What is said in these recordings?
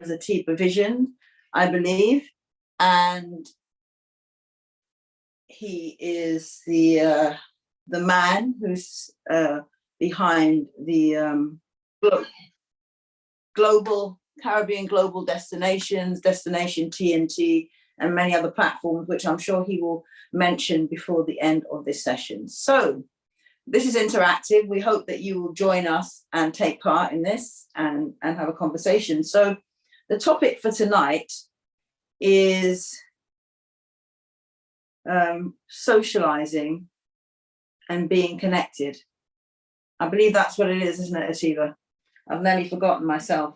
as Atiba visioned, I believe, and he is the man who's behind the global Caribbean Global Destinations, Destination TNT, and many other platforms, which I'm sure he will mention before the end of this session. So this is interactive. We hope that you will join us and take part in this and have a conversation. So the topic for tonight is socializing and being connected. I believe that's what it is, isn't it, Atiba? I've nearly forgotten myself.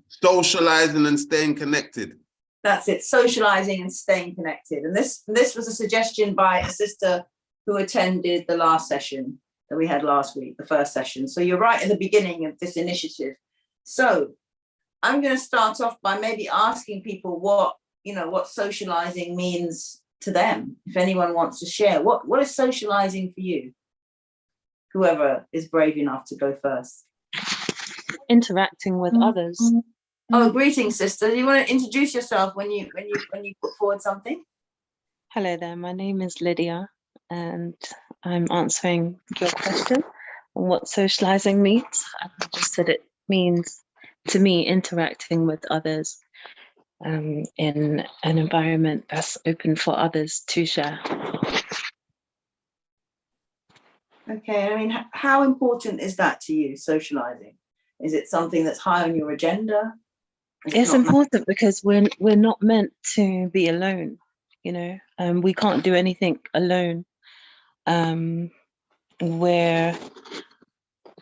Socializing and staying connected. That's it, socializing and staying connected. And this was a suggestion by a sister who attended the last session that we had last week, the first session. So you're right at the beginning of this initiative. So I'm going to start off by maybe asking people what socializing means to them. If anyone wants to share, what is socializing for you? Whoever is brave enough to go first. Interacting with others. Oh, greetings, sister. Do you want to introduce yourself when you put forward something? Hello there, my name is Lydia, and I'm answering your question on what socializing means. I just said it means, to me, interacting with others in an environment that's open for others to share. Okay, I mean, how important is that to you, socializing? Is it something that's high on your agenda? It's important because we're not meant to be alone, we can't do anything alone. We're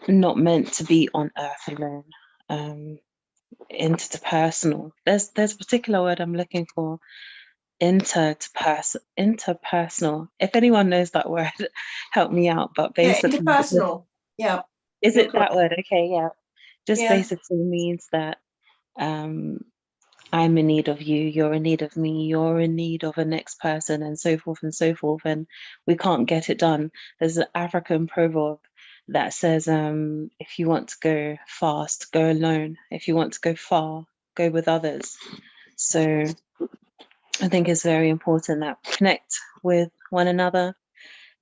not meant to be on earth alone. Interpersonal. There's a particular word I'm looking for. Interpersonal. If anyone knows that word, help me out. But basically, interpersonal. Yeah. Is it that word? Okay, yeah. Just Yeah. basically means that I'm in need of you, you're in need of me, you're in need of a next person, and so forth and so forth. And we can't get it done. There's an African proverb that says, if you want to go fast, go alone. If you want to go far, go with others. So I think it's very important that we connect with one another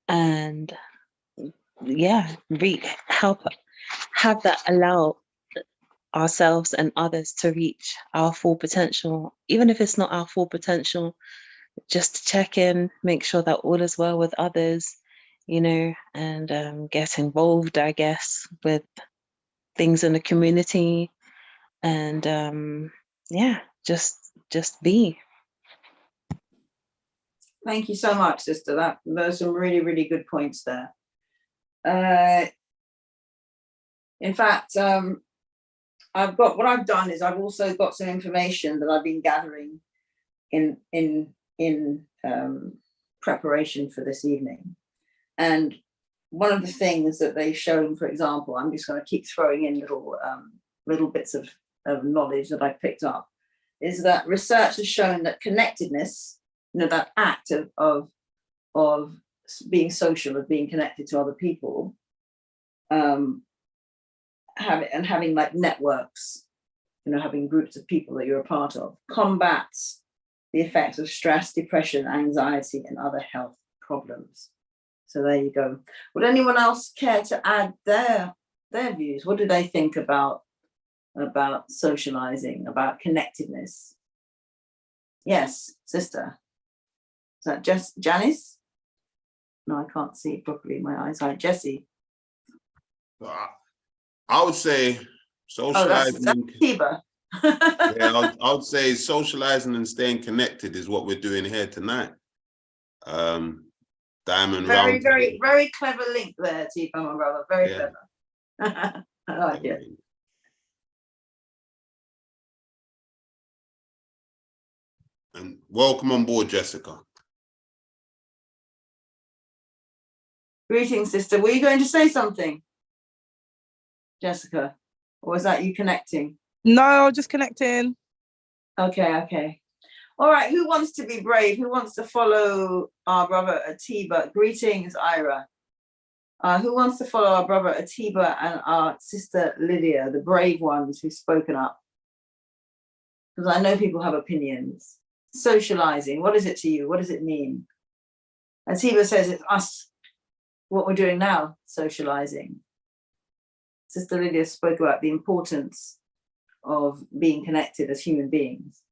and allow ourselves and others to reach our full potential. Even if it's not our full potential, just to check in, make sure that all is well with others, and get involved, I guess, with things in the community, and just be. Thank you so much, sister. Those are some really, really good points there. In fact, what I've done is I've also got some information that I've been gathering in preparation for this evening. And one of the things that they've shown, for example, I'm just going to keep throwing in little bits of knowledge that I picked up, is that research has shown that connectedness, that act of being social, of being connected to other people, having like networks, having groups of people that you're a part of, combats the effects of stress, depression, anxiety, and other health problems. So there you go. Would anyone else care to add their views? What do they think about socializing, about connectedness? Yes, sister. Is that Janice? No, I can't see it properly in my eyesight. Jessie. I would say socializing. Oh, that's Tiba. Yeah, I would say socializing and staying connected is what we're doing here tonight. Diamond very, round. very, very clever link there, Tiba, my brother. Very clever. I like it. And welcome on board, Jessica. Greetings, sister. Were you going to say something, Jessica? Or was that you connecting? No, just connecting. Okay. All right, who wants to be brave? Who wants to follow our brother Atiba? Greetings, Ira. Who wants to follow our brother Atiba and our sister Lydia, the brave ones who've spoken up? because I know people have opinions. Socializing, what is it to you? What does it mean? As Heba says, it's us, what we're doing now, socializing. Sister Lydia spoke about the importance of being connected as human beings.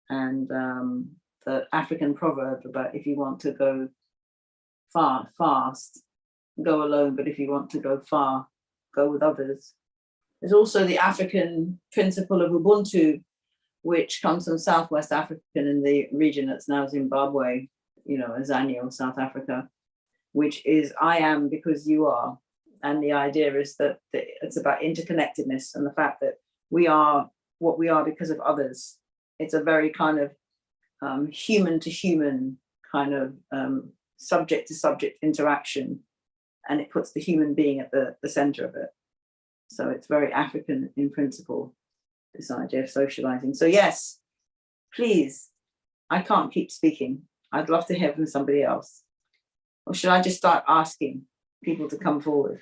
And the African proverb about if you want to go fast, go alone, but if you want to go far, go with others. There's also the African principle of Ubuntu, which comes from Southwest Africa in the region that's now Zimbabwe, Azania, South Africa, which is I am because you are. And the idea is that it's about interconnectedness and the fact that we are what we are because of others. It's a very kind of human to human kind of subject to subject interaction, and it puts the human being at the center of it. So it's very African in principle, this idea of socializing. So yes, please, I can't keep speaking. I'd love to hear from somebody else. Or should I just start asking people to come forward?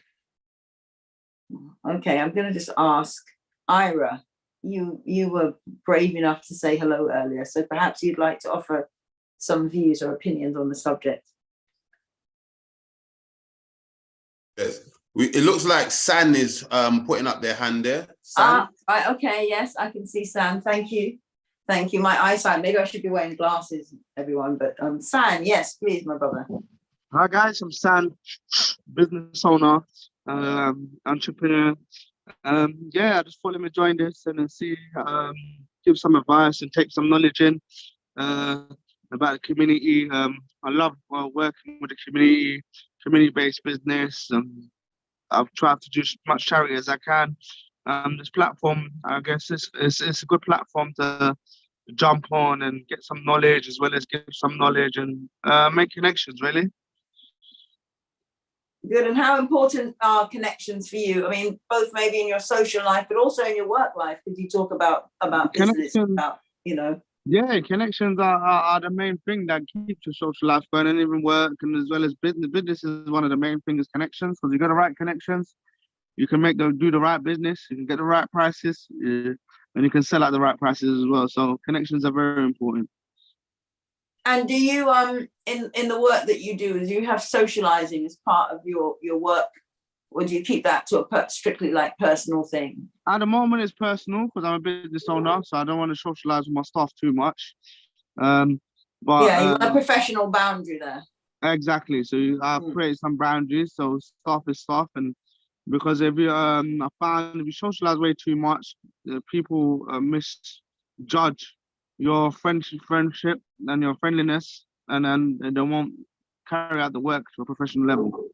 Okay, I'm going to just ask Ira. You were brave enough to say hello earlier, so perhaps you'd like to offer some views or opinions on the subject. Yes. It looks like San is putting up their hand there. San? Right, okay, yes, I can see San. Thank you. Thank you. My eyesight, maybe I should be wearing glasses, everyone, but San, yes, please, my brother. Hi guys, I'm San, business owner, entrepreneur. Yeah, I just thought let me join this and then see, give some advice and take some knowledge in about the community. I love working with the community-based business. I've tried to do as much charity as I can. This platform, I guess, it's a good platform to jump on and get some knowledge as well as give some knowledge and make connections, really. Good. And how important are connections for you? I mean, both maybe in your social life, but also in your work life, because you talk about business, about, Yeah, connections are the main thing that keeps your social life going, and even work, and as well as business. Business is one of the main things, connections, because you got the right connections, you can do the right business, you can get the right prices, and you can sell at the right prices as well. So connections are very important. And do you in the work that you do, do you have socializing as part of your work, or do you keep that to a strictly like personal thing? At the moment, it's personal because I'm a business owner, so I don't want to socialize with my staff too much. But yeah, you want a professional boundary there. Exactly. So I create some boundaries. So staff is staff, and because if you I found if you socialize way too much, people misjudge your friendship and your friendliness, and then they won't carry out the work to a professional level.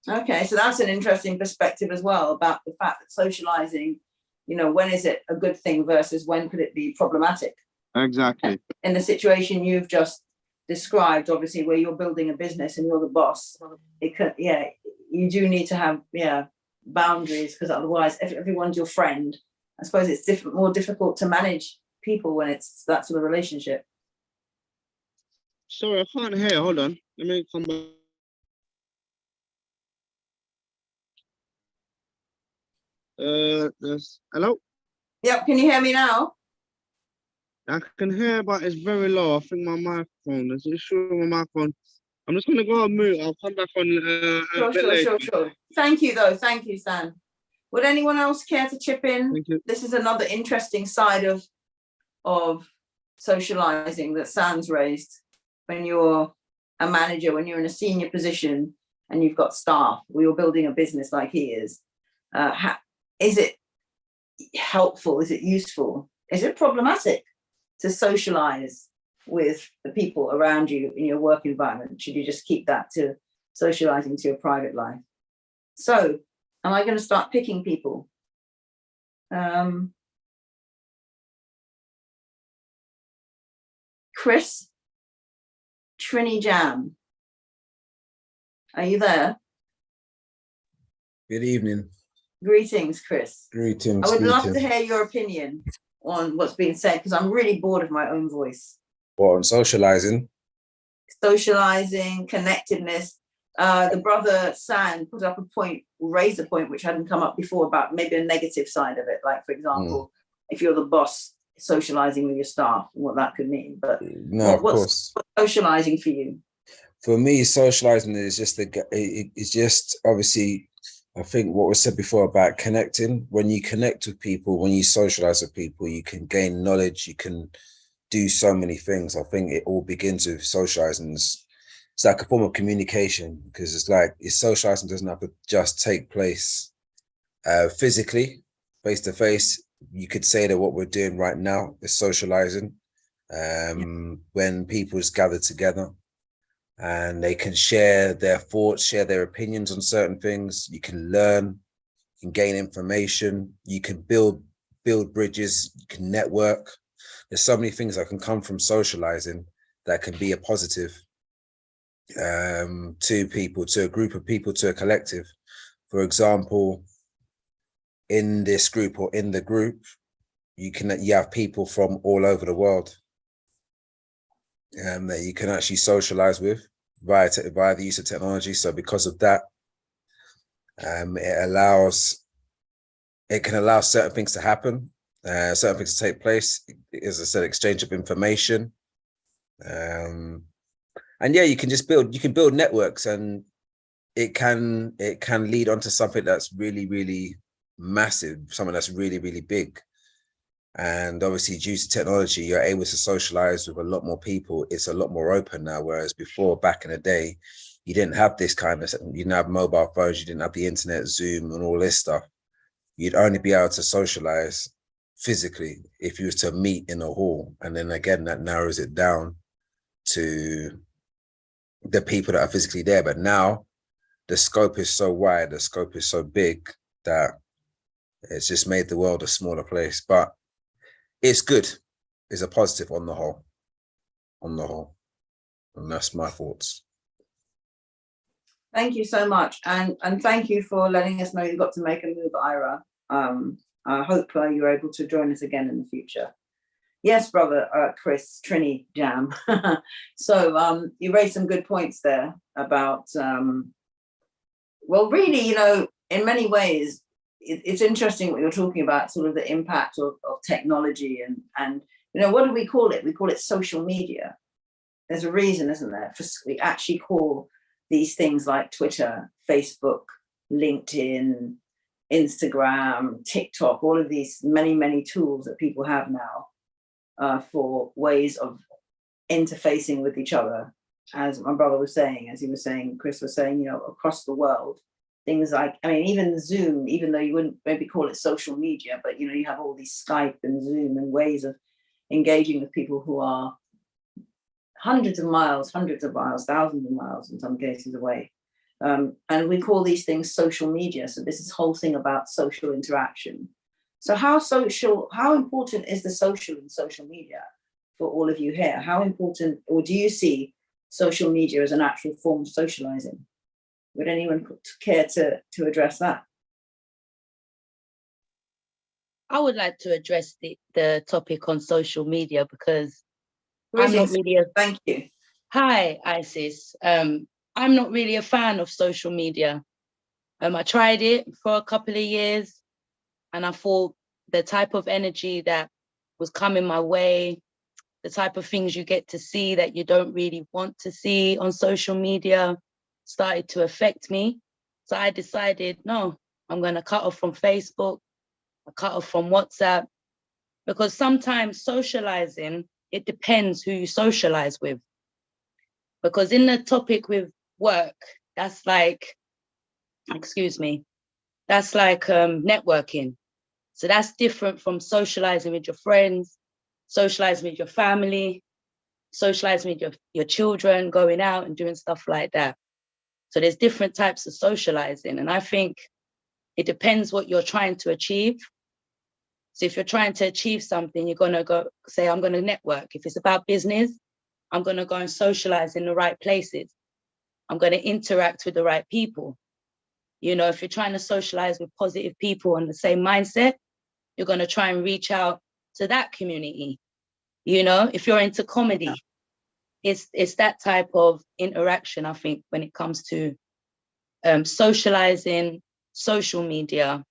Okay, so that's an interesting perspective as well about the fact that socializing, when is it a good thing versus when could it be problematic? Exactly. In the situation you've just described, obviously, where you're building a business and you're the boss, you do need to have boundaries, because otherwise, if everyone's your friend, I suppose it's more difficult to manage people when it's that sort of relationship. Sorry, I can't hear. Hold on. Let me come back. Yes. Hello? Yep, can you hear me now? I can hear, but it's very low. I think my microphone, there's an issue with my microphone. I'm just going to go on mute. I'll come back on a bit later. Sure. Thank you, though. Thank you, San. Would anyone else care to chip in? Thank you. This is another interesting side of socializing that San's raised. When you're a manager, when you're in a senior position and you've got staff, or you're building a business like he is, is it helpful? Is it useful? Is it problematic to socialize with the people around you in your work environment? Should you just keep that to socializing to your private life? So, am I going to start picking people? Chris, Trini Jam, are you there? Good evening. Greetings, Chris. Greetings. I would love to hear your opinion on what's being said, because I'm really bored of my own voice. What, on socializing? Socializing, connectedness. The brother San put up a point, raised a point which hadn't come up before, about maybe a negative side of it. Like, for example, if you're the boss, socializing with your staff and what that could mean. But No, of course. what's socializing for you? For me, socializing is just it's just obviously, I think what was said before about connecting. When you connect with people, when you socialize with people, you can gain knowledge, you can do so many things. I think it all begins with socializing. It's like a form of communication, because socializing doesn't have to just take place physically, face to face. You could say that what we're doing right now is socializing. When people just gather together and they can share their thoughts, share their opinions on certain things. You can learn, you can gain information, you can build bridges, you can network. There's so many things that can come from socializing that can be a positive to people, to a group of people, to a collective. For example, in this group or in the group, you have people from all over the world that you can actually socialize with via the use of technology. So because of that, it can allow certain things to happen, certain things to take place. As I said, exchange of information, and yeah, you can build networks, and it can lead on to something that's really, really massive, something that's really, really big. And obviously, due to technology, you're able to socialize with a lot more people. It's a lot more open now, whereas before, back in the day, you didn't have this kind of, you didn't have mobile phones, you didn't have the internet, Zoom, and all this stuff. You'd only be able to socialize physically if you was to meet in a hall. And then again, that narrows it down to the people that are physically there. But now the scope is so wide, the scope is so big that it's just made the world a smaller place. But it's good. It's a positive on the whole. And that's my thoughts. Thank you so much. And thank you for letting us know you got to make a move, Ira. I hope you're able to join us again in the future. Yes, brother, Chris, Trini Jam. So you raised some good points there about, well, really, in many ways, it's interesting what you're talking about, sort of the impact of technology and what do we call it? We call it social media. There's a reason, isn't there? We actually call these things like Twitter, Facebook, LinkedIn, Instagram, TikTok, all of these many, many tools that people have now for ways of interfacing with each other. As my brother was saying, as he was saying, Chris was saying, across the world. Things like, even Zoom, even though you wouldn't maybe call it social media, but you have all these Skype and Zoom and ways of engaging with people who are hundreds of miles, thousands of miles in some cases away. And we call these things social media. So this is whole thing about social interaction. So how important is the social in social media for all of you here? How important, or do you see social media as an actual form of socializing? Would anyone care to address that? I would like to address the topic on social media because I'm not really Thank you. Hi, Isis. I'm not really a fan of social media. I tried it for a couple of years and I thought the type of energy that was coming my way, the type of things you get to see that you don't really want to see on social media started to affect me. So I decided, no, I'm going to cut off from Facebook, I cut off from WhatsApp, because sometimes socializing, it depends who you socialize with. Because in the topic with work, that's like, networking. So that's different from socializing with your friends, socializing with your family, socializing with your children, going out and doing stuff like that. So there's different types of socializing. And I think it depends what you're trying to achieve. So if you're trying to achieve something, you're going to go say, I'm going to network. If it's about business, I'm going to go and socialize in the right places. I'm going to interact with the right people. If you're trying to socialize with positive people on the same mindset, you're going to try and reach out to that community. If you're into comedy, it's that type of interaction, I think, when it comes to socializing, social media.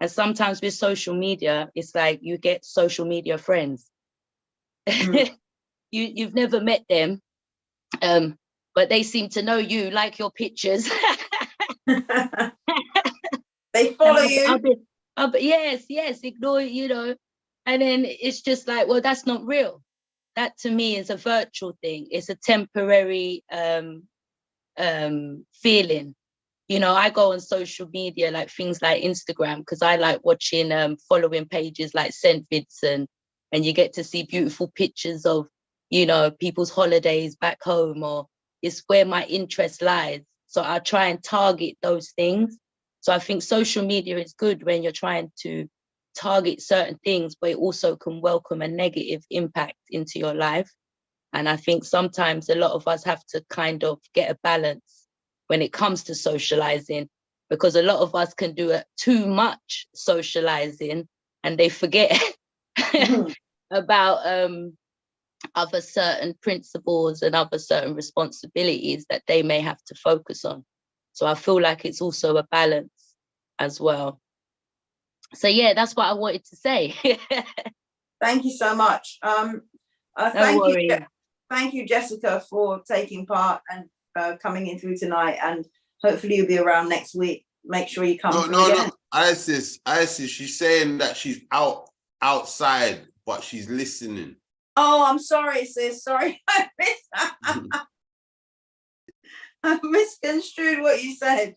And sometimes with social media, it's like you get social media friends. Mm. You've never met them, but they seem to know you, like your pictures. They follow you. Yes, ignore, and then it's just like, well, that's not real. That to me is a virtual thing. It's a temporary feeling. I go on social media, like things like Instagram, because I like watching following pages like St. Vincent, and you get to see beautiful pictures of people's holidays back home, or it's where my interest lies. So I try and target those things. So I think social media is good when you're trying to target certain things, but it also can welcome a negative impact into your life. And I think sometimes a lot of us have to kind of get a balance when it comes to socializing, because a lot of us can do too much socializing and they forget about other certain principles and other certain responsibilities that they may have to focus on. So I feel like it's also a balance as well. So yeah, that's what I wanted to say. Thank you so much. No Thank you, worries. thank you, Jessica, for taking part and coming in through tonight. And hopefully you'll be around next week. Make sure you come through again. No. Isis, she's saying that she's outside, but she's listening. Oh, I'm sorry, sis. Sorry, I misconstrued what you said.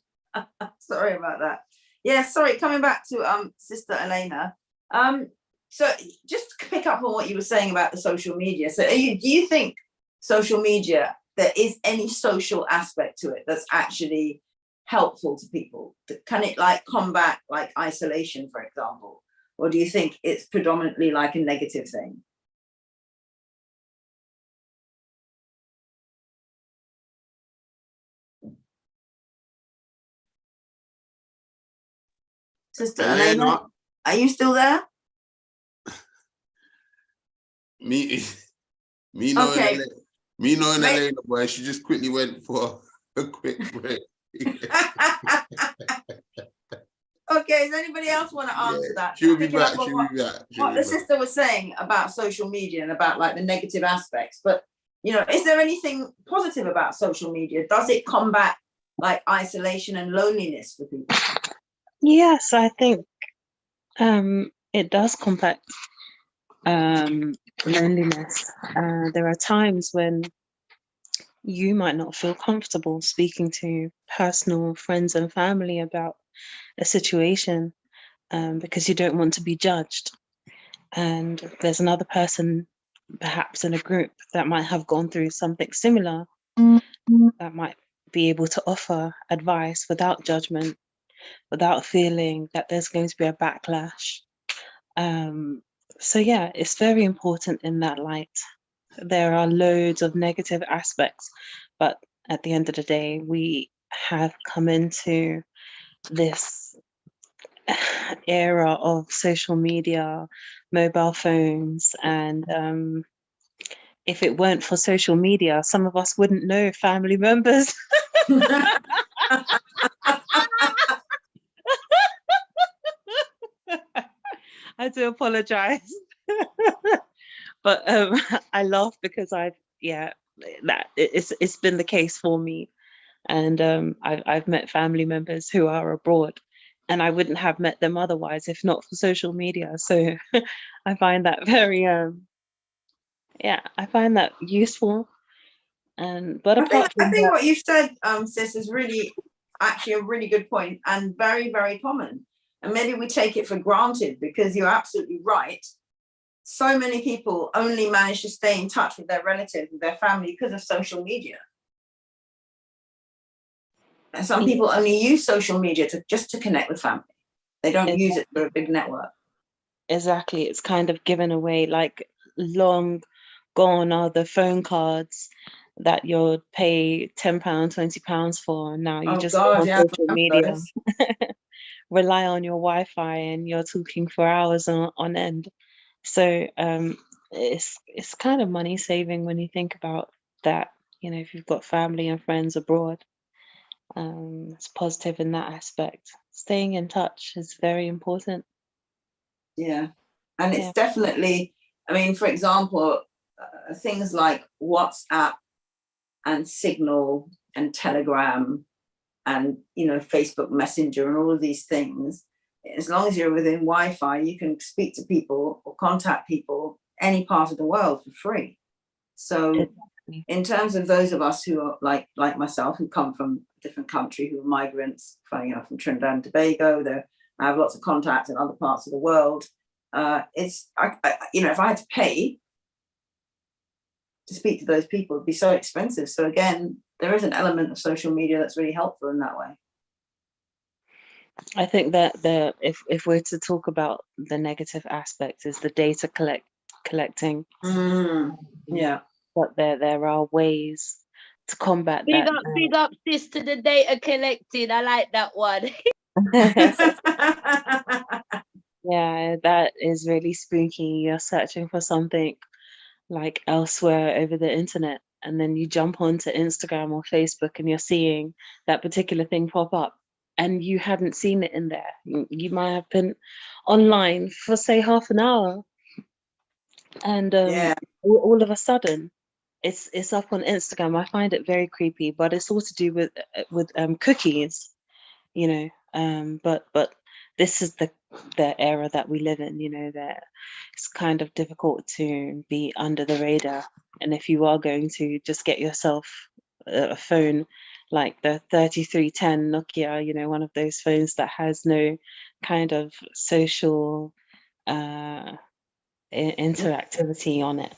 Sorry about that. Yeah, sorry. Coming back to Sister Elena. So just to pick up on what you were saying about the social media. So do you think social media, there is any social aspect to it that's actually helpful to people? Can it like combat like isolation, for example? Or do you think it's predominantly like a negative thing? Sister Elena, are you still there? Me knowing Okay. Elena, boy, she just quickly went for a quick break. Okay, does anybody else want to answer that? She'll be Picking back. up on She'll be back. what the sister was saying about social media and about like the negative aspects, but is there anything positive about social media? Does it combat like isolation and loneliness for people? Yes, I think it does combat loneliness. There are times when you might not feel comfortable speaking to personal friends and family about a situation because you don't want to be judged. And there's another person, perhaps in a group, that might have gone through something similar, that might be able to offer advice without judgment, without feeling that there's going to be a backlash. So yeah, it's very important in that light. There are loads of negative aspects, but at the end of the day, we have come into this era of social media, mobile phones, and if it weren't for social media, some of us wouldn't know family members. I do apologize. But I laugh because it's been the case for me. And I've met family members who are abroad, and I wouldn't have met them otherwise if not for social media. So I find that very I find that useful. But I apart from think that, what you've said, sis, is really actually a really good point and very, very common. And maybe we take it for granted because you're absolutely right. So many people only manage to stay in touch with their relatives, with their family because of social media. And some people only use social media just to connect with family. They don't use it for a big network. Exactly. It's kind of given away. Like, long gone are the phone cards that you'll pay £10, £20 for. Now you just go on social media, rely on your Wi-Fi, and you're talking for hours on end. So it's kind of money saving when you think about that. If you've got family and friends abroad, it's positive in that aspect. Staying in touch is very important. Yeah, and it's definitely, I mean, for example, things like WhatsApp and Signal and Telegram and, you know, Facebook Messenger and all of these things, as long as you're within Wi-Fi, you can speak to people or contact people any part of the world for free. So in terms of those of us who are like myself, who come from a different country, who are migrants, you know, from Trinidad and Tobago, I have lots of contacts in other parts of the world. You know, if I had to pay to speak to those people, it'd be so expensive. So again, there is an element of social media that's really helpful in that way. I think that if we're to talk about the negative aspects, is the data collecting. Yeah. But there are ways to combat Big that. up, big up, sis, to the data collecting. I like that one. Yeah, that is really spooky. You're searching for something like elsewhere over the internet, and then you jump onto Instagram or Facebook and you're seeing that particular thing pop up, and you hadn't seen it in there. You might have been online for, say, half an hour, and Yeah. all of a sudden it's up on Instagram. I find it very creepy, but it's all to do with cookies, you know. But this is the era that we live in, you know, that it's kind of difficult to be under the radar. And if you are going to just get yourself a phone like the 3310 Nokia, you know, one of those phones that has no kind of social interactivity on it.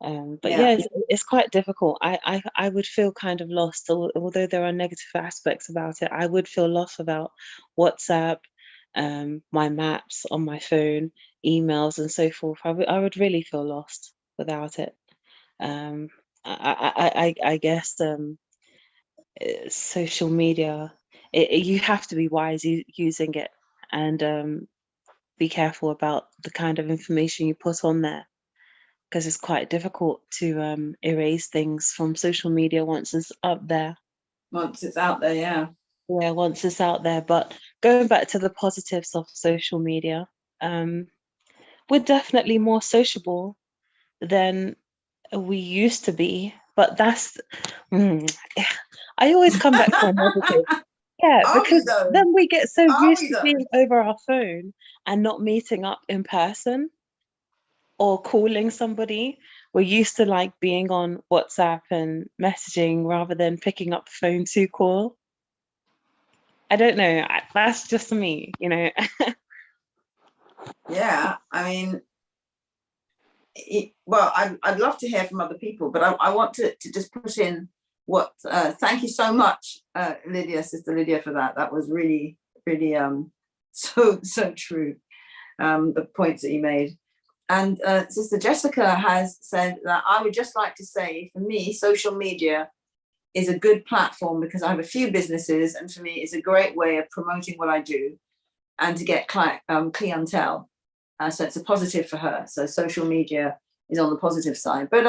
But yeah, it's quite difficult. I would feel kind of lost, although there are negative aspects about it. I would feel lost about WhatsApp, my maps on my phone, emails, and so forth. I would really feel lost without it. I guess social media, you have to be wise using it, and be careful about the kind of information you put on there, because it's quite difficult to erase things from social media once it's up there. Once it's out there, yeah. Yeah, once it's out there. But going back to the positives of social media, we're definitely more sociable than we used to be. But that's, I always come back to a negative. Yeah, because then we get so used to being over our phone and not meeting up in person or calling somebody. We're used to like being on WhatsApp and messaging rather than picking up the phone to call. I don't know. That's just me, you know. Yeah, I mean, well, I'd love to hear from other people, but I want to just put in what. Thank you so much, Lydia, Sister Lydia, for that. That was really, really so true. The points that you made. And Sister Jessica has said that I would just like to say, for me, social media is a good platform because I have a few businesses, and for me, it's a great way of promoting what I do and to get clientele. So it's a positive for her. So social media is on the positive side. But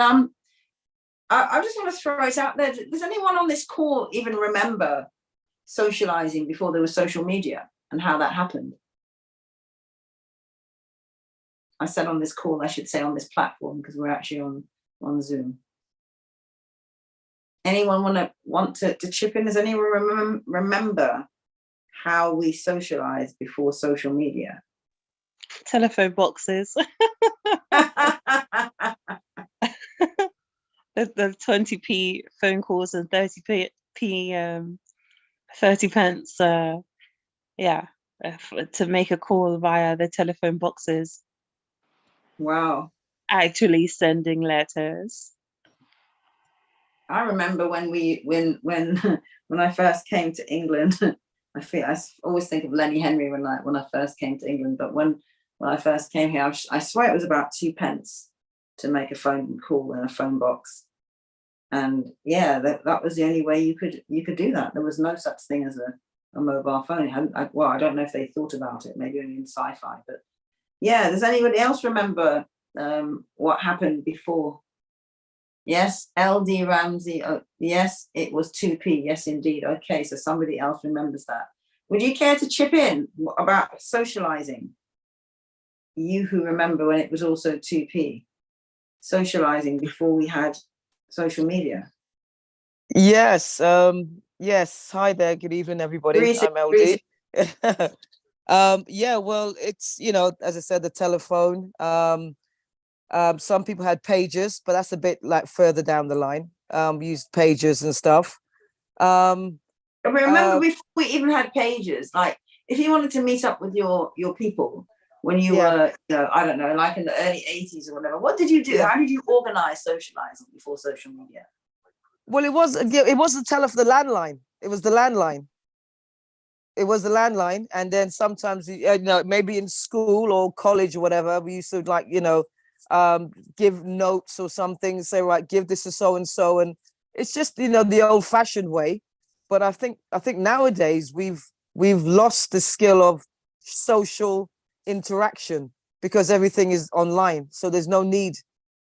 I just want to throw it out there. Does anyone on this call even remember socializing before there was social media and how that happened? I said on this call, I should say on this platform, because we're actually on Zoom. Anyone want to chip in? Does anyone remember how we socialized before social media? Telephone boxes. the 20p phone calls and 30p 30 pence to make a call via the telephone boxes. Wow. Actually sending letters. I remember when I first came to England. I always think of Lenny Henry when I first came to England, but when I first came here, I swear it was about 2 pence to make a phone call in a phone box. And yeah, that was the only way you could do that. There was no such thing as a mobile phone. I don't know if they thought about it, maybe only in sci-fi, but yeah, does anybody else remember what happened before? Yes, LD Ramsey. Oh, yes, it was 2p. Yes, indeed. Okay, so somebody else remembers that. Would you care to chip in about socializing? You who remember when it was also 2p. socializing before we had social media? Yes. Yes. Hi there. Good evening, everybody. Greetings, I'm LD. Yeah. Well, it's as I said, the telephone. Some people had pages, but that's a bit like further down the line. Used pages and stuff. I remember before we even had pages, like if you wanted to meet up with your people when you were, I don't know, like in the early 80s or whatever, what did you do? Yeah. How did you organize socializing before social media? Well, it was the landline. It was the landline. It was the landline, and then sometimes maybe in school or college or whatever, we used to give notes or something, say, right, give this to so and so, and it's just the old-fashioned way. But I think nowadays we've lost the skill of social interaction because everything is online, so there's no need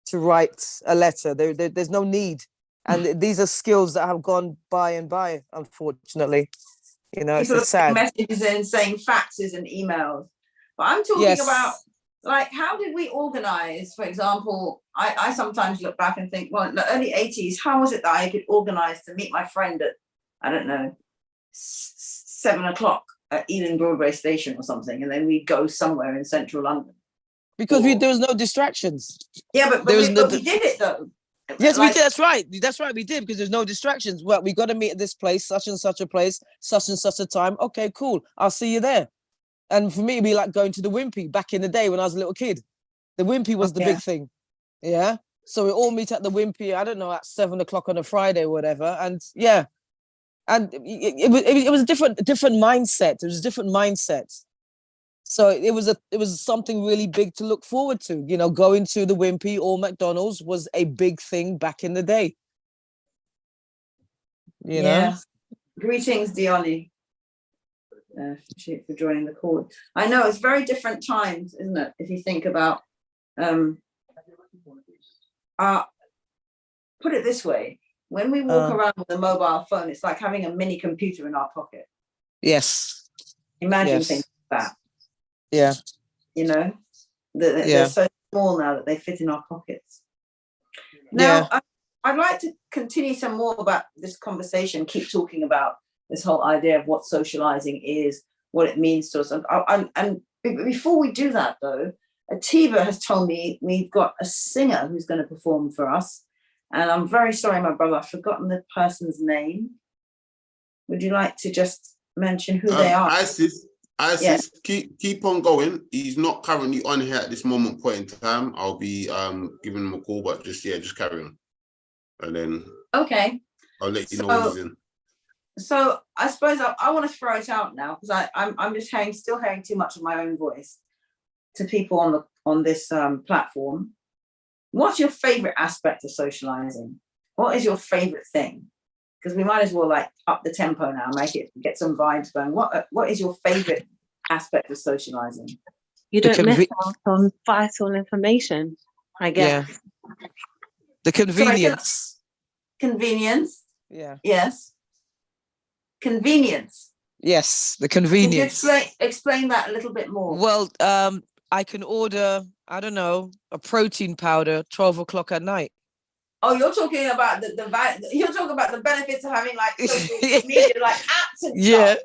to write a letter. There's no need, and these are skills that have gone by and by, unfortunately. It's sad. Messages and saying faxes and emails. But I'm talking about, like, how did we organize? For example, I sometimes look back and think, well, in the early 80s, how was it that I could organize to meet my friend at, I don't know, 7 o'clock at Ealing Broadway Station or something, and then we'd go somewhere in central London? Because there was no distractions. Yeah, but we did it though. Yes, we did. That's right. We did, because there's no distractions. Well, we got to meet at this place, such and such a place, such and such a time. Okay, cool. I'll see you there. And for me, it'd be like going to the Wimpy back in the day when I was a little kid. The Wimpy was the big thing. Yeah. So we all meet at the Wimpy, I don't know, at 7 o'clock on a Friday or whatever. And yeah. And it was a different mindset. It was a different mindset. So it was something really big to look forward to. Going to the Wimpy or McDonald's was a big thing back in the day. You know? Greetings, Diani. For joining the call. I know it's very different times, isn't it? If you think about, put it this way: when we walk around with a mobile phone, it's like having a mini computer in our pocket. Yes. Imagine things like that. Yeah. They're so small now that they fit in our pockets. Now, I'd like to continue some more about this conversation, keep talking about this whole idea of what socializing is, what it means to us. And before we do that, though, Atiba has told me we've got a singer who's going to perform for us. And I'm very sorry, my brother, I've forgotten the person's name. Would you like to just mention who they are? Isis, keep on going. He's not currently on here at this point in time. I'll be giving him a call, but just carry on. And then I'll let you know when he's in. So I suppose I want to throw it out now, because I'm just still hearing too much of my own voice to people on this platform. What's your favorite aspect of socializing? What is your favorite thing? Because we might as well up the tempo now, get some vibes going. What is your favorite aspect of socializing? You don't miss out on vital information, I guess. Yeah. The convenience. Convenience. Yeah. Yes. Convenience. Yes, the convenience. Can you explain that a little bit more? Well, I can order, I don't know, a protein powder 12 o'clock at night. Oh, you're talking about the benefits of having social media, like apps and stuff.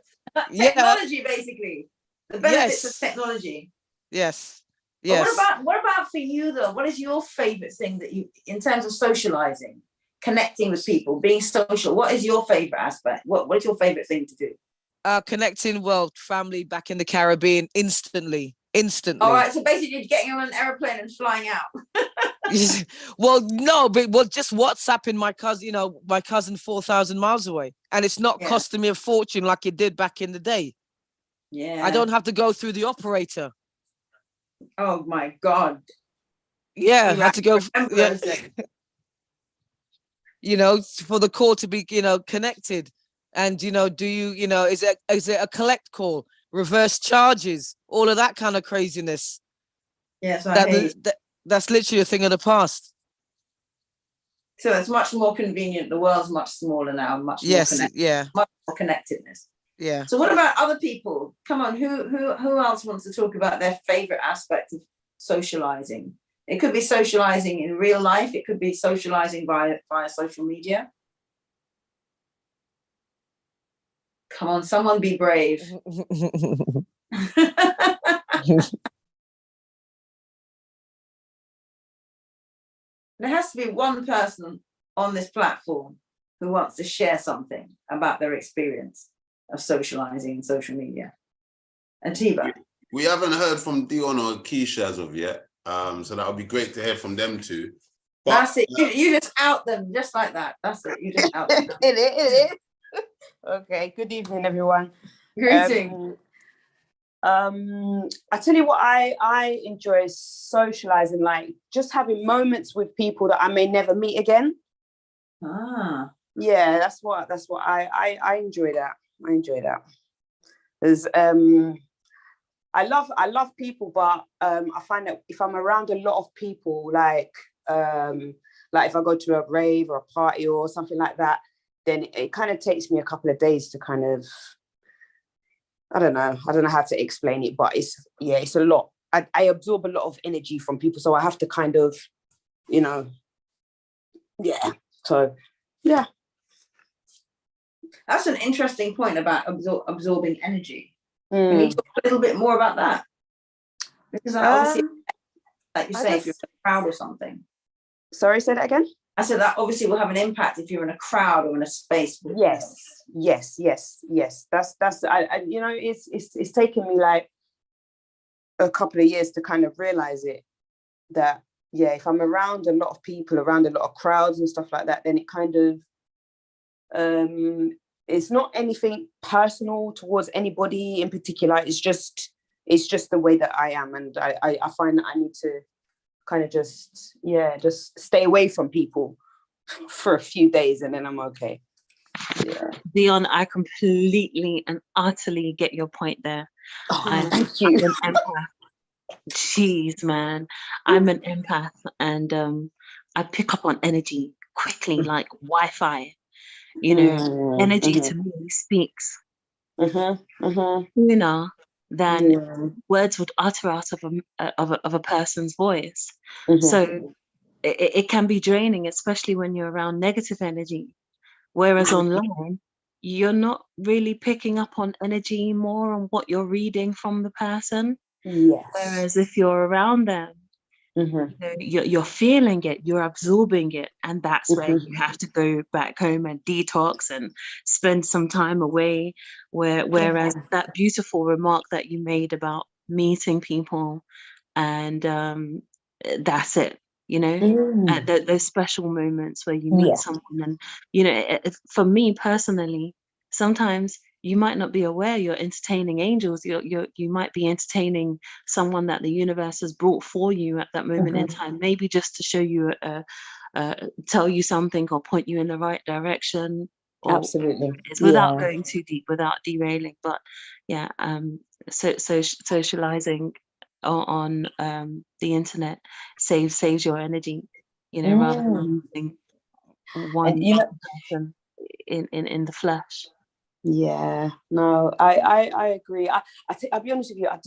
Technology, basically. The benefits of technology. Yes. But what about for you though? What is your favorite thing that you, in terms of socializing, connecting with people, being social? What is your favorite aspect? What is your favorite thing to do? Connecting, family back in the Caribbean instantly. All right, so basically you're getting on an airplane and flying out. Well, no, but just WhatsApping my cousin 4,000 miles away, and it's not costing me a fortune like it did back in the day. Yeah, I don't have to go through the operator. Oh my God. Yeah, I had to go. For the call to be, connected, and is it a collect call, reverse charges, all of that kind of craziness. Yes, that's literally a thing of the past. So it's much more convenient. The world's much smaller now, much more connectedness. Yeah. So what about other people? Come on, who else wants to talk about their favorite aspect of socializing? It could be socializing in real life. It could be socializing via social media. Come on, someone be brave. There has to be one person on this platform who wants to share something about their experience of socializing in social media. Atiba. We haven't heard from Dion or Keisha as of yet, so that would be great to hear from them too. But, that's it. You just out them just like that. That's it. You just out them. It is. Okay. Good evening, everyone. Greeting. I tell you what, I enjoy socializing, like just having moments with people that I may never meet again. Yeah, that's what I enjoy that. I enjoy that. There's I love people, but I find that if I'm around a lot of people, like if I go to a rave or a party or something like that, then it kind of takes me a couple of days to kind of, I don't know how to explain it, but it's a lot. I absorb a lot of energy from people, so I have to kind of, so yeah. That's an interesting point about absorbing energy. Can you talk a little bit more about that? Because obviously, like you say, if you're in a crowd or something. Sorry, say that again? I said that obviously will have an impact if you're in a crowd or in a space. Yes. That's it's taken me like a couple of years to kind of realize it, that if I'm around a lot of people, around a lot of crowds and stuff like that, then it kind of it's not anything personal towards anybody in particular. It's just the way that I am, and I find that I need to kind of just stay away from people for a few days, and then I'm okay. Yeah. Dion, I completely and utterly get your point there. Thank you. I'm an empath. Jeez, man, I'm an empath, and I pick up on energy quickly, like Wi-Fi. Energy to me speaks. Than words would utter out of a person's voice. So it can be draining, especially when you're around negative energy. Whereas online, you're not really picking up on energy, more on what you're reading from the person. Yes. Whereas if you're around them, you're feeling it, you're absorbing it, and that's where you have to go back home and detox and spend some time away. Whereas that beautiful remark that you made about meeting people, and that's it. Those special moments where you meet someone, and for me personally, sometimes you might not be aware you're entertaining angels. You might be entertaining someone that the universe has brought for you at that moment in time, maybe just to show you, tell you something or point you in the right direction. Absolutely. It's without going too deep, without derailing. But socializing on the internet saves your energy, rather than using one person in the flesh. Yeah, no, I agree. I'll be honest with you. I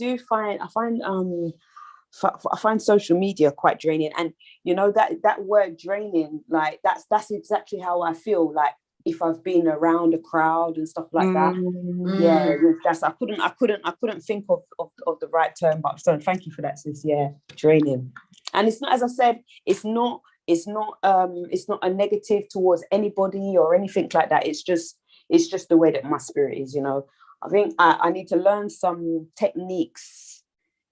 find social media quite draining, and that word draining, like that's exactly how I feel. Like if I've been around a crowd and stuff like that, I couldn't think of the right term, but so thank you for that, sis. Yeah, draining, and it's not, as I said, it's not a negative towards anybody or anything like that. It's just the way that my spirit is, I think I need to learn some techniques,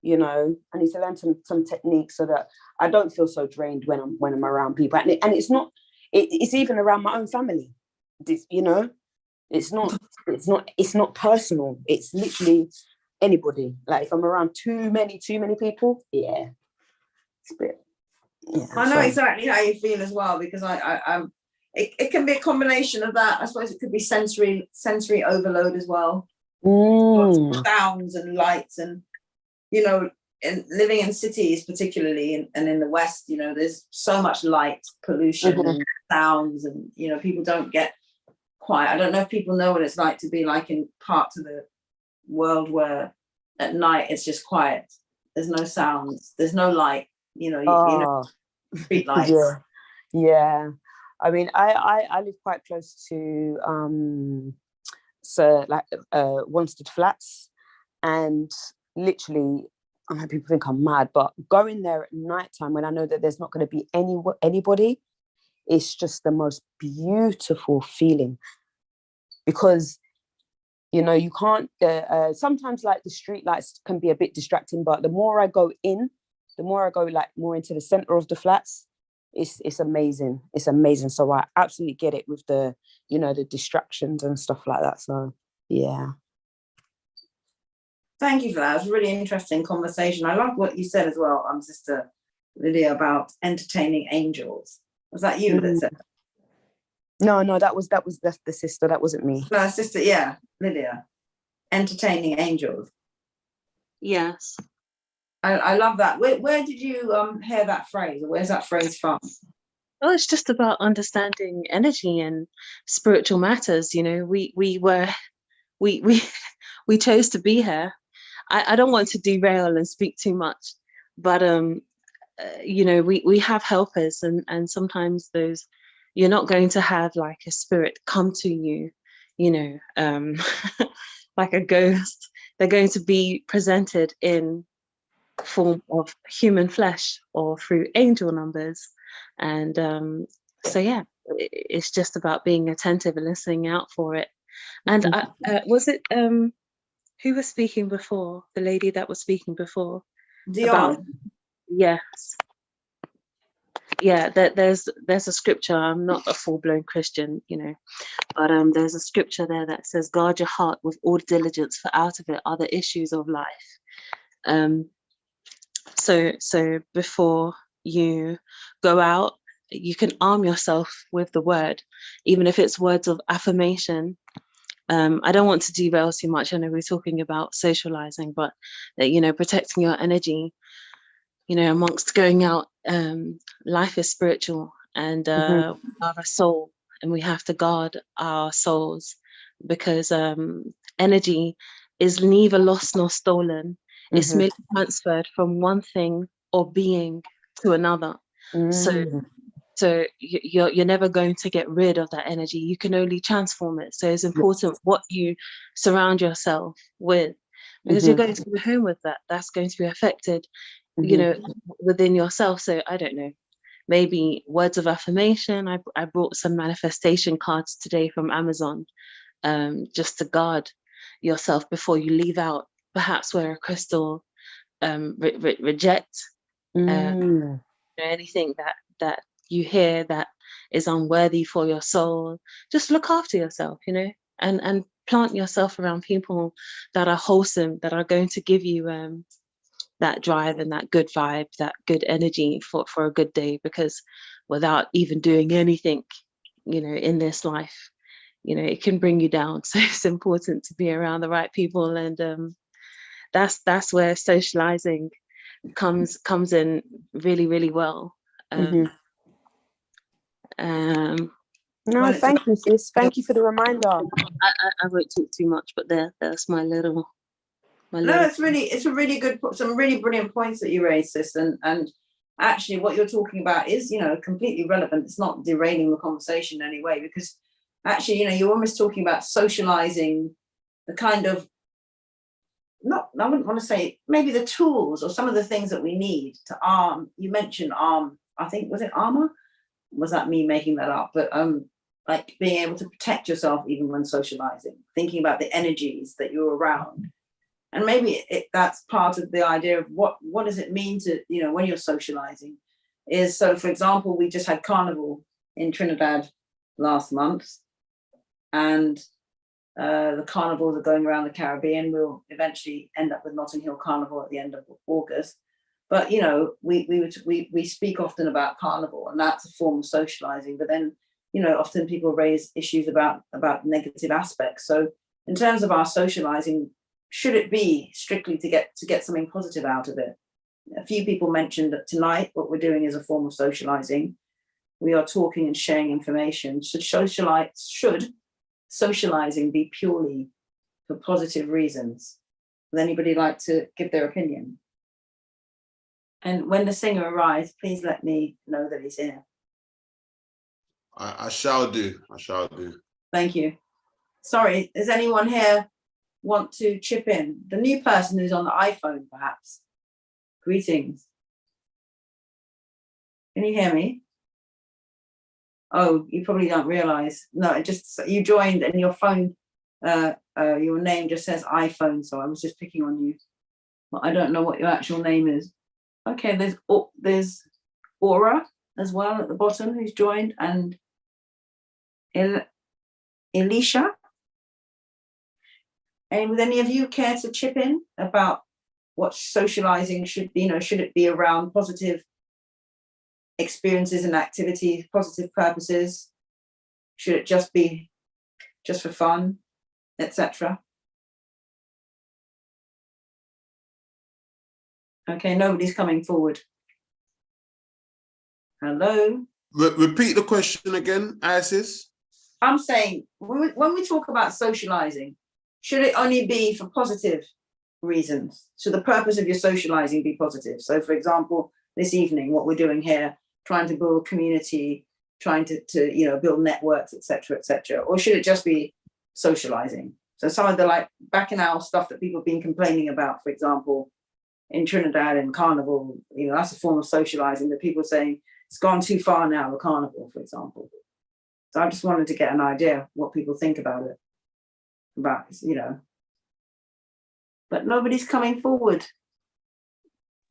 I need to learn some techniques so that I don't feel so drained when I'm around people. And it's even around my own family, it's not personal. It's literally anybody. Like if I'm around too many people, it's a bit. Yeah, I know exactly how you feel as well, because it can be a combination of that. I suppose it could be sensory overload as well. Sounds and lights, and and living in cities particularly, and in the West, there's so much light pollution and sounds, and people don't get quiet. I don't know if people know what it's like to be like in parts of the world where at night it's just quiet. There's no sounds, there's no light, street lights. Yeah. I mean, I live quite close to Wanstead Flats, and literally, I know people think I'm mad, but going there at night time when I know that there's not going to be anybody, it's just the most beautiful feeling, because you can't sometimes like the street lights can be a bit distracting, but the more I go like more into the center of the flats, it's amazing. It's amazing. So I absolutely get it with the the distractions and stuff like that. So yeah. Thank you for that. It was a really interesting conversation. I love what you said as well, Sister Lydia, about entertaining angels. Was that you that said that? No, that's the sister. That wasn't me. No, sister, yeah, Lydia. Entertaining angels. Yes. I love that. Where did you hear that phrase, or where's that phrase from? Well, it's just about understanding energy and spiritual matters. We chose to be here. I don't want to derail and speak too much, but we have helpers, and sometimes those, you're not going to have like a spirit come to you, like a ghost. They're going to be presented in form of human flesh or through angel numbers, and so yeah, it's just about being attentive and listening out for it. And was it who was speaking before? The lady that was speaking before? Dion. Yes. Yeah, there's a scripture. I'm not a full-blown Christian, but there's a scripture there that says, guard your heart with all diligence, for out of it are the issues of life. So before you go out, you can arm yourself with the word, even if it's words of affirmation. I don't want to derail too much. I know we're talking about socializing, but protecting your energy, amongst going out. Life is spiritual, and we are a soul, and we have to guard our souls, because energy is neither lost nor stolen. It's merely transferred from one thing or being to another. So you're never going to get rid of that energy. You can only transform it. So it's important what you surround yourself with, because you're going to be home with that. That's going to be affected, within yourself. So I don't know, maybe words of affirmation. I brought some manifestation cards today from Amazon, just to guard yourself before you leave out. Perhaps wear a crystal, reject anything that you hear that is unworthy for your soul. Just look after yourself, and plant yourself around people that are wholesome, that are going to give you that drive and that good vibe, that good energy for a good day. Because without even doing anything, in this life, it can bring you down. So it's important to be around the right people, and that's where socializing comes in really, really well. No, thank you, sis. Thank you for the reminder. I won't talk too much, but that's my little. No, it's a really good, some really brilliant points that you raised, sis, and actually what you're talking about is completely relevant. It's not derailing the conversation in any way, because actually you're almost talking about socializing, the kind of, I wouldn't want to say maybe the tools or some of the things that we need to arm. You mentioned I think, was it armor? Was that me making that up? But like being able to protect yourself even when socializing, thinking about the energies that you're around. And maybe that's part of the idea of what does it mean to, when you're socializing is, so for example, we just had Carnival in Trinidad last month, and the carnivals are going around the Caribbean. We'll eventually end up with Notting Hill Carnival at the end of August. But, we speak often about Carnival, and that's a form of socializing. But then, often people raise issues about negative aspects. So in terms of our socializing, should it be strictly to get something positive out of it? A few people mentioned that tonight what we're doing is a form of socializing. We are talking and sharing information. Should socializing be purely for positive reasons? Would anybody like to give their opinion? And when the singer arrives, please let me know that he's here. I shall do. I shall do. Thank you. Sorry, does anyone here want to chip in? The new person who's on the iPhone, perhaps. Greetings. Can you hear me? Oh, you probably don't realize. No, it just, you joined and your phone, your name just says iPhone, so I was just picking on you. But I don't know what your actual name is. Okay, there's Aura as well at the bottom who's joined, and Elisha. And would any of you care to chip in about what socializing should be? You know, should it be around positive experiences and activities, positive purposes? Should it just be just for fun, etc.? Okay, nobody's coming forward. Hello? Repeat the question again, Isis. I'm saying, when we talk about socializing, should it only be for positive reasons? Should the purpose of your socializing be positive? So, for example, this evening, what we're doing here, trying to build community, trying to build networks, etc., etc. Or should it just be socializing? So some of the like bacchanal stuff that people have been complaining about, for example, in Trinidad and Carnival, that's a form of socializing that people are saying it's gone too far now, the Carnival, for example. So I just wanted to get an idea what people think about it, but nobody's coming forward.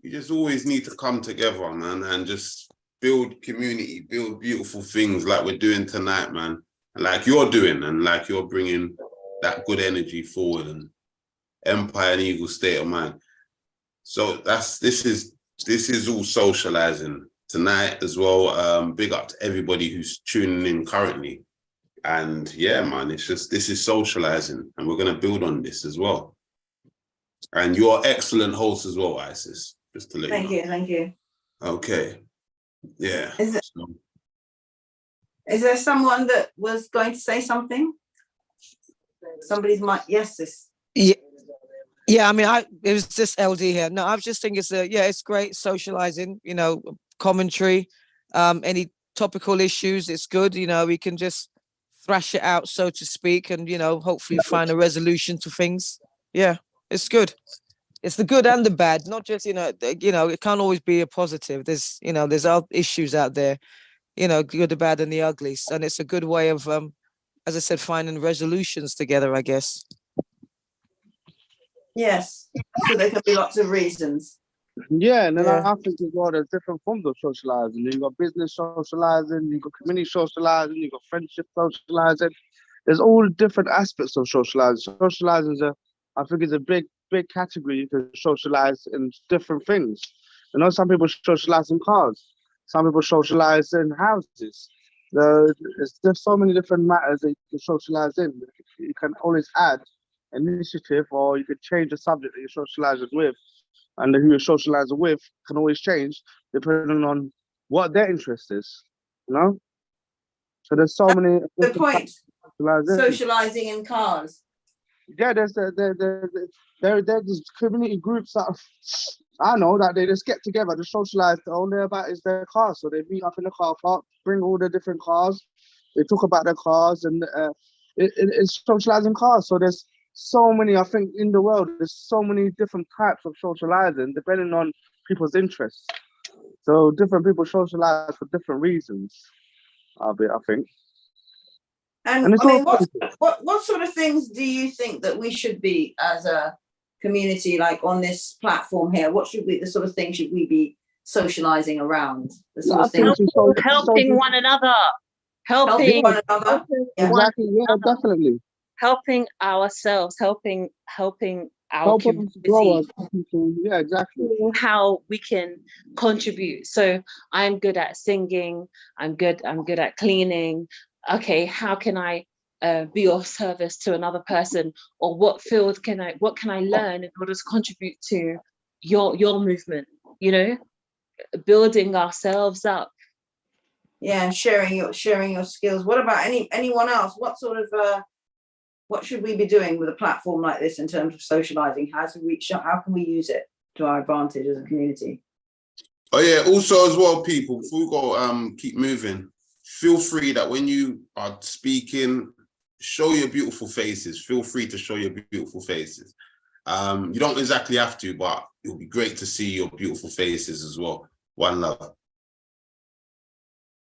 You just always need to come together, man, and just build community, build beautiful things like we're doing tonight, man, and like you're doing, and like you're bringing that good energy forward and Empire and Eagle state of mind. So this is all socializing tonight as well. Big up to everybody who's tuning in currently. And yeah, man, this is socializing, and we're going to build on this as well. And you're excellent host as well, Isis, just to let you know. Thank you. Okay. Yeah. Is there someone that was going to say something? Somebody's mic. Yes, sis. Yeah, I mean, it was just LD here. No, I was just thinking it's great socializing, commentary, any topical issues, it's good, we can just thrash it out, so to speak, and, hopefully find a resolution to things. Yeah, it's good. It's the good and the bad, not just, it can't always be a positive. There's issues out there, good, the bad and the ugly. And it's a good way of, as I said, finding resolutions together, I guess. Yes, so there can be lots of reasons. Yeah, and then I think as well, there's different forms of socializing. You've got business socializing, you've got community socializing, you've got friendship socializing. There's all different aspects of socializing. Socializing I think is a big category. You can socialize in different things. Some people socialize in cars. Some people socialize in houses. There's so many different matters that you can socialize in. You can always add an initiative, or you could change the subject that you're socializing with, and who you're socializing with can always change depending on what their interest is. So there's so many. Good point. Socializing in cars. Yeah, there's community groups that I know that they just get together to socialize. All they're about is their cars, so they meet up in the car park, bring all the different cars, they talk about their cars, and it's socializing cars. So there's so many, I think, in the world, there's so many different types of socializing depending on people's interests. So different people socialize for different reasons, I think. And I mean, what sort of things do you think that we should be as a community, like on this platform here? What should the sort of things should we be socializing around? The sort of things helping one another. Helping one another. Exactly. Yeah, definitely. Helping ourselves, helping our community. Yeah, exactly. How we can contribute. So I'm good at singing. I'm good at cleaning. Okay, how can I be of service to another person? Or what can I learn in order to contribute to your movement? Building ourselves up. Yeah, sharing your skills. What about anyone else? What should we be doing with a platform like this in terms of socializing? How can we use it to our advantage as a community? Oh yeah, also as well, people, before we go keep moving, feel free that when you are speaking, show your beautiful faces. Feel free to show your beautiful faces. You don't exactly have to, but it'll be great to see your beautiful faces as well. One love.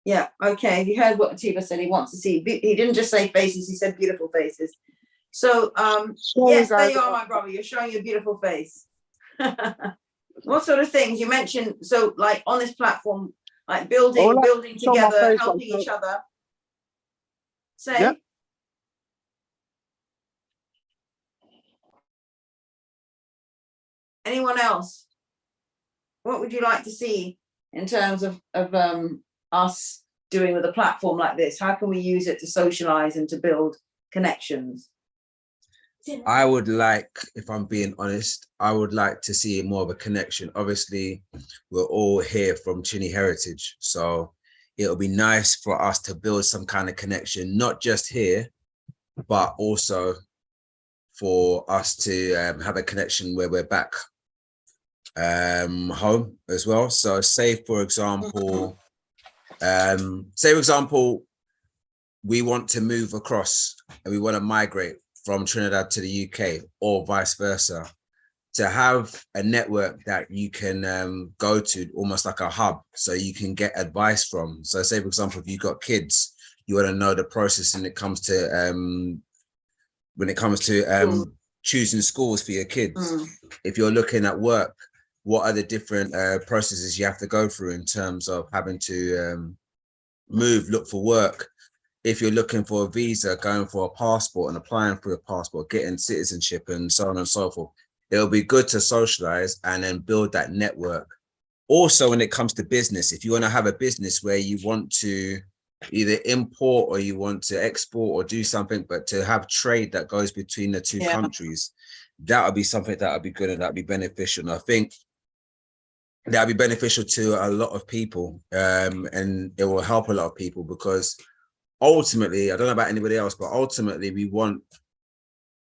Yeah, okay. You heard what Atiba said. He wants to see. He didn't just say faces, he said beautiful faces. So yes, there you are, my brother. You're showing your beautiful face. What sort of things you mentioned? So like on this platform, like building together, helping each other. Say. Yep. Anyone else? What would you like to see in terms of us doing with a platform like this? How can we use it to socialize and to build connections? I would like, if I'm being honest, I would like to see more of a connection. Obviously, we're all here from Chini heritage, so it'll be nice for us to build some kind of connection, not just here, but also for us to have a connection where we're back home as well. So say for example, we want to move across and we want to migrate from Trinidad to the UK or vice versa, to have a network that you can go to, almost like a hub, so you can get advice from. So say for example, if you've got kids, you want to know the process when it comes to choosing schools for your kids. If you're looking at work, what are the different processes you have to go through in terms of having to look for work? If you're looking for a visa, going for a passport and applying for a passport, getting citizenship and so on and so forth, it'll be good to socialize and then build that network. Also, when it comes to business, if you want to have a business where you want to either import or you want to export or do something, but to have trade that goes between the two countries, that would be something that would be good and that would be beneficial. And I think that would be beneficial to a lot of people, and it will help a lot of people, because ultimately, I don't know about anybody else, but ultimately we want,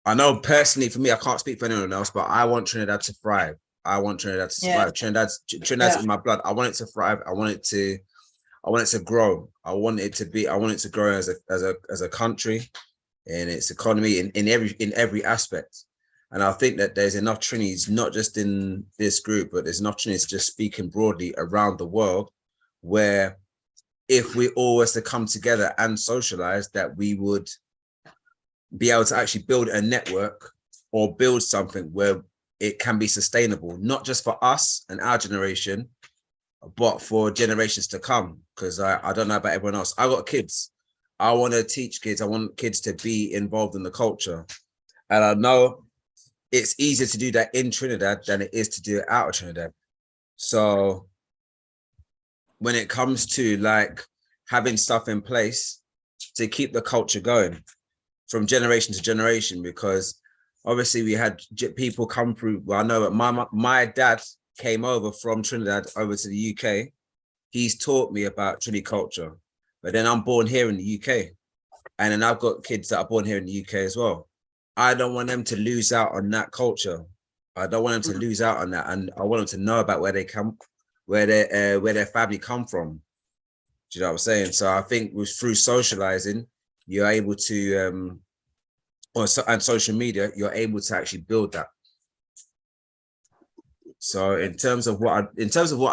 I know personally for me, I can't speak for anyone else, but I want Trinidad to thrive. I want Trinidad to survive. Trinidad's in my blood. I want it to thrive. I want it to grow. I want it to grow as a country, in its economy, in every aspect. And I think that there's enough Trinis, not just in this group, but there's enough Trinis just speaking broadly around the world, where if we all was to come together and socialize, that we would be able to actually build a network or build something where it can be sustainable, not just for us and our generation, but for generations to come. Because I don't know about everyone else. I got kids. I want to teach kids. I want kids to be involved in the culture. And I know it's easier to do that in Trinidad than it is to do it out of Trinidad. So when it comes to like having stuff in place to keep the culture going from generation to generation, because obviously we had people come through. Well, I know that my dad came over from Trinidad over to the UK. He's taught me about Trini culture, but then I'm born here in the UK, and then I've got kids that are born here in the UK as well. I don't want them to lose out on that culture. I don't want them to lose out on that, and I want them to know about where they come, where their family come from. Do you know what I'm saying? So I think through socializing, you're able to, and social media, you're able to actually build that. So in terms of what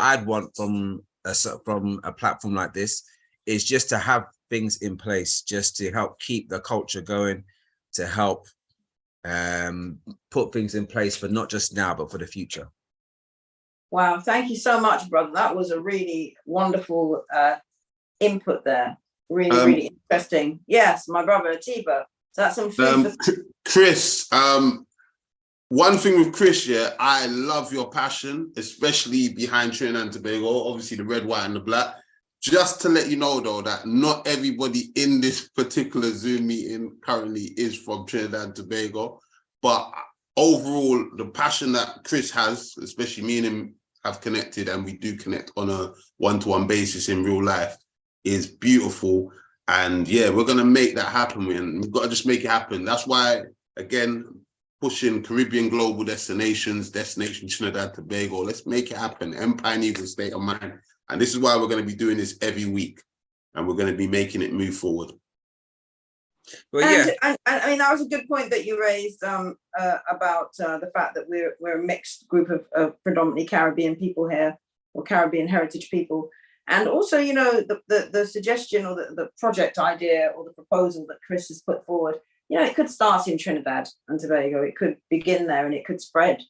I'd want from a platform like this, is just to have things in place, just to help keep the culture going, to help put things in place for not just now, but for the future. Wow, thank you so much, brother. That was a really wonderful input there. Really interesting. Yes, my brother Atiba. So that's some food for Chris. One thing with Chris, I love your passion, especially behind Trinidad and Tobago, obviously the red, white, and the black. Just to let you know, though, that not everybody in this particular Zoom meeting currently is from Trinidad and Tobago. But overall, the passion that Chris has, especially me and him have connected, and we do connect on a one-to-one basis in real life, is beautiful. And yeah, we're going to make that happen, man. We've got to just make it happen. That's why, again, pushing Caribbean global destinations, destination Trinidad Tobago. Let's make it happen. Empire needs a state of mind. And this is why we're going to be doing this every week. And we're going to be making it move forward. Well, yeah. And I mean, that was a good point that you raised about the fact that we're a mixed group of predominantly Caribbean people here, or Caribbean heritage people. And also, you know, the suggestion or the project idea or the proposal that Chris has put forward, you know, it could start in Trinidad and Tobago. It could begin there and it could spread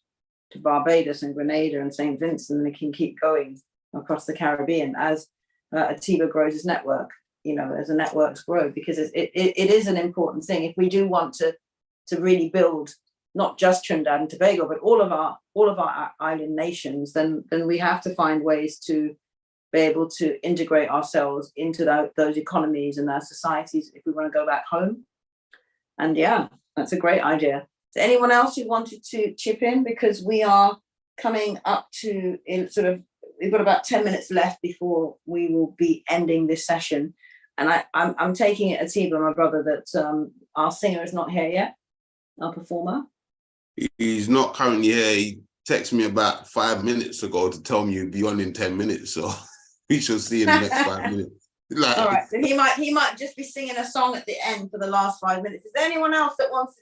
to Barbados and Grenada and St. Vincent, and it can keep going across the Caribbean as Atiba grows its network, you know, as the networks grow, because it is an important thing. If we do want to really build not just Trinidad and Tobago, but all of our island nations, then we have to find ways to be able to integrate ourselves into those economies and our societies if we want to go back home. And yeah, that's a great idea. Is there anyone else who wanted to chip in? Because we are coming up to we've got about 10 minutes left before we will be ending this session. And I'm taking it, Atiba, my brother, that our singer is not here yet, our performer. He's not currently here. He texted me about 5 minutes ago to tell me he'd be on in 10 minutes. So we shall see in the next 5 minutes. Like, all right, so he might just be singing a song at the end for the last 5 minutes. Is there anyone else that wants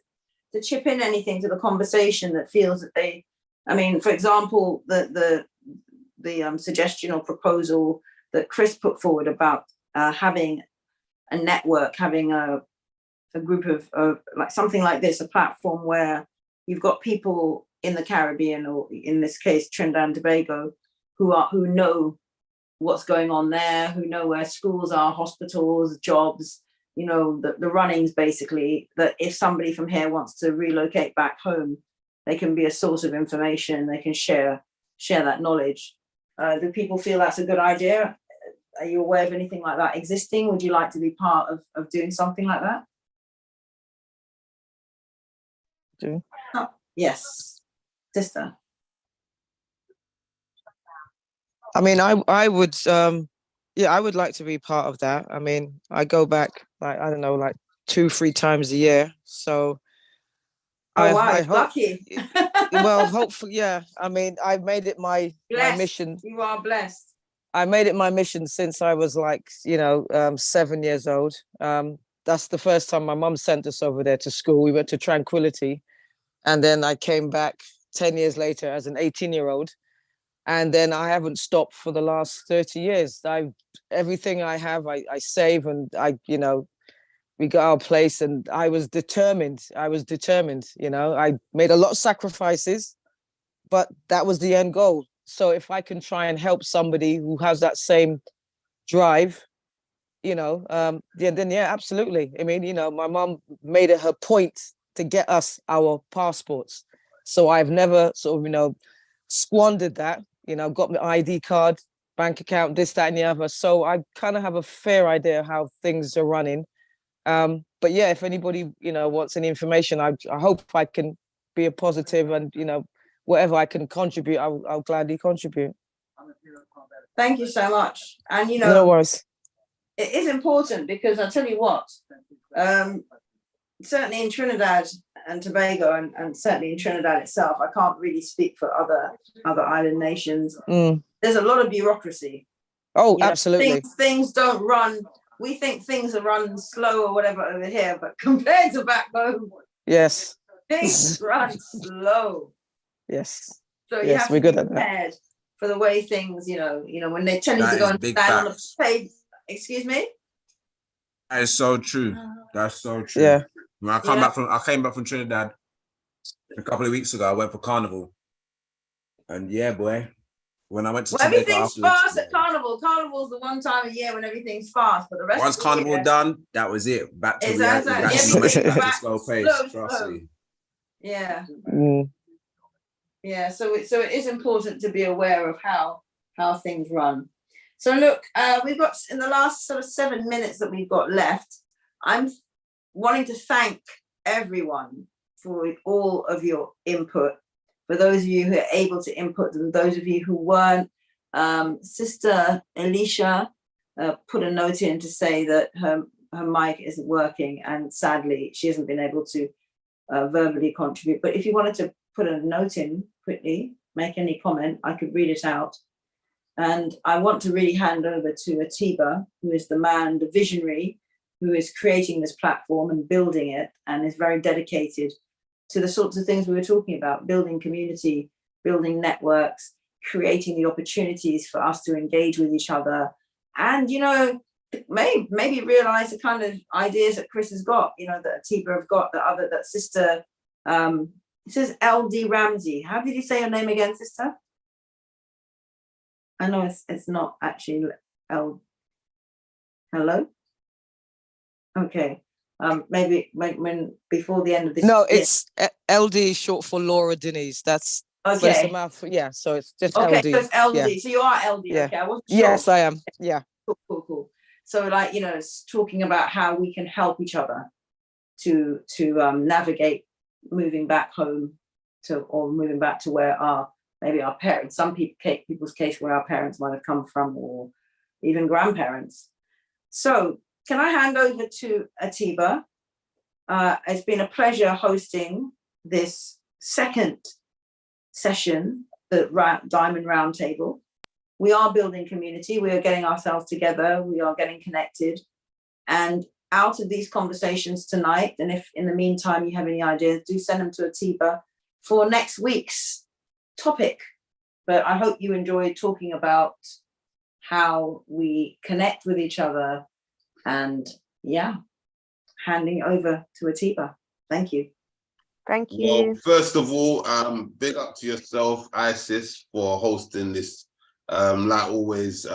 to chip in anything to the conversation, that feels that they, I mean, for example, the suggestion or proposal that Chris put forward about having a network, having a group of like something like this, a platform where you've got people in the Caribbean, or in this case Trinidad and Tobago, who know what's going on there, who know where schools are, hospitals, jobs, you know, the runnings, basically, that if somebody from here wants to relocate back home, they can be a source of information, they can share that knowledge. Do people feel that's a good idea? Are you aware of anything like that existing? Would you like to be part of doing something like that? Oh, yes, sister. I mean, I would, yeah, I would like to be part of that. I mean, I go back, like, I don't know, like 2-3 times a year. So wow, I hope, lucky. well, hopefully, yeah. I mean, I've made it my mission. You are blessed. I made it my mission since I was like, 7 years old. That's the first time my mum sent us over there to school. We went to Tranquility. And then I came back 10 years later as an 18-year-old. And then I haven't stopped for the last 30 years. Everything I have, I save, and we got our place, and I was determined, I made a lot of sacrifices, but that was the end goal. So if I can try and help somebody who has that same drive, then yeah, absolutely. I mean, my mom made it her point to get us our passports. So I've never sort of, squandered that. Got my ID card, bank account, this, that, and the other. So I kind of have a fair idea how things are running. But yeah, if anybody, wants any information, I hope I can be a positive, and, whatever I can contribute, I'll gladly contribute. Thank you so much. And, no worries. It is important, because I'll tell you what, certainly in Trinidad and Tobago, and certainly in Trinidad itself, I can't really speak for other island nations. There's a lot of bureaucracy. Oh, absolutely. Things don't run. We think things are run slow or whatever over here, but compared to back home, yes, things run slow. Yes. So you have to be prepared for the way things, when they tell you to go and stand on the page. Excuse me? That is so true. That's so true. Yeah. When I came back from Trinidad a couple of weeks ago, I went for Carnival. And yeah, boy, when I went to Tobago, everything's fast at Carnival. Carnival's the one time a year when everything's fast, but the rest once of Carnival the year, done, that was it. Back to reality. Back to slow pace. Slow. Yeah. Mm. Yeah, so it is important to be aware of how things run. So look, we've got, in the last sort of 7 minutes that we've got left, I'm wanting to thank everyone for all of your input. For those of you who are able to input, and those of you who weren't, Sister Alicia put a note in to say that her mic isn't working, and sadly she hasn't been able to verbally contribute. But if you wanted to put a note in quickly, make any comment, I could read it out. And I want to really hand over to Atiba, who is the man, the visionary, who is creating this platform and building it, and is very dedicated to the sorts of things we were talking about, building community, building networks, creating the opportunities for us to engage with each other. And, you know, maybe realize the kind of ideas that Chris has got, you know, that Atiba have got, that sister, it says LD Ramsey. How did you say your name again, sister? I know it's not actually L. Hello? Okay. Maybe when before the end of this. No, it's LD is short for Laura Denise. That's okay. It's a mouthful. Yeah, so it's just okay, LD. So it's LD. Yeah. So you are LD. Yeah. Okay, I wasn't sure. Yes, I am. Yeah. Cool. So, like, you know, it's talking about how we can help each other to navigate moving back home or moving back to where maybe our parents, some people's case, where our parents might have come from, or even grandparents. So can I hand over to Atiba? It's been a pleasure hosting this second session, the Diamond Roundtable. We are building community. We are getting ourselves together. We are getting connected. And out of these conversations tonight, and if in the meantime you have any ideas, do send them to Atiba for next week's topic. But I hope you enjoyed talking about how we connect with each other, and handing over to Atiba. Thank you. Thank you. Well, first of all, big up to yourself, Isis, for hosting this. Like always,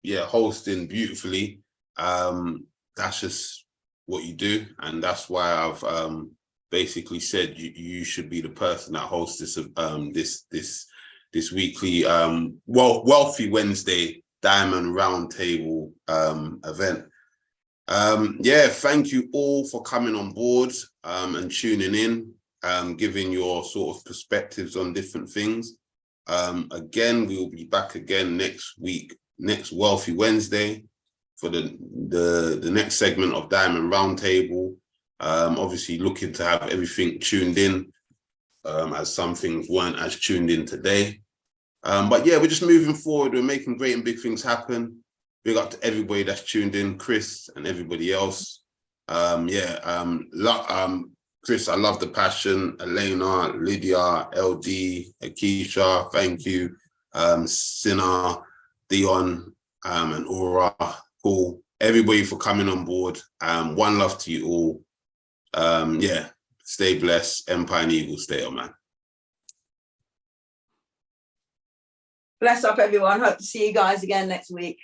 hosting beautifully. That's just what you do, and that's why I've basically said you should be the person that hosts this weekly Wealthy Wednesday Diamond Roundtable event. Thank you all for coming on board and tuning in, giving your sort of perspectives on different things. Again, we will be back again next week, next Wealthy Wednesday, for the next segment of Diamond Roundtable. Obviously looking to have everything tuned in, as some things weren't as tuned in today. But yeah, we're just moving forward. We're making great and big things happen. Big up to everybody that's tuned in, Chris and everybody else. Chris, I love the passion. Elena, Lydia, LD, Akeisha, thank you. Sinna, Dion, and Aura, cool. Everybody for coming on board. One love to you all. Stay blessed. Empire and Eagle, stay on, man. Bless up, everyone. Hope to see you guys again next week.